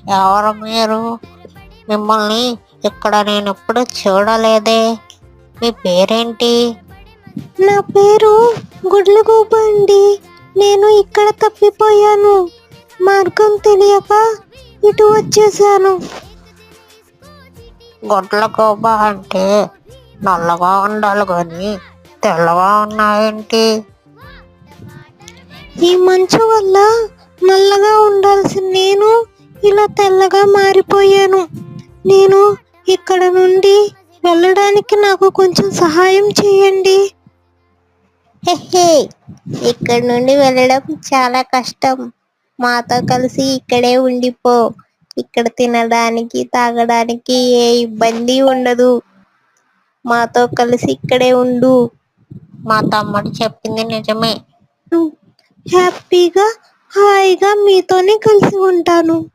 ఎవరు మీరు? మిమ్మల్ని ఇక్కడ నేనెప్పుడు చూడలేదే. మీ పేరేంటి? నా పేరు గుడ్లగూబ అండి. నేను ఇక్కడ తప్పిపోయాను. మార్గం తెలియక ఇటు వచ్చేసాను. గుడ్లగూబ అంటే నల్లగా ఉండాలి కానీ తెల్లగా ఉన్నాయేంటి? ఈ మంచు వల్ల నల్లగా ఉండాల్సిన నేను ఇలా తెల్లగా మారిపోయాను. నేను ఇక్కడ నుండి వెళ్ళడానికి నాకు కొంచెం సహాయం చేయండి. హెహే, ఇక్కడ నుండి వెళ్ళడం చాలా కష్టం. మాతో కలిసి ఇక్కడే ఉండిపో. ఇక్కడ తినడానికి తాగడానికి ఏ ఇబ్బంది ఉండదు. మాతో కలిసి ఇక్కడే ఉండు. మా తమ్ముడు చెప్పింది నిజమే. హ్యాపీగా హాయిగా మీతోనే కలిసి ఉంటాను.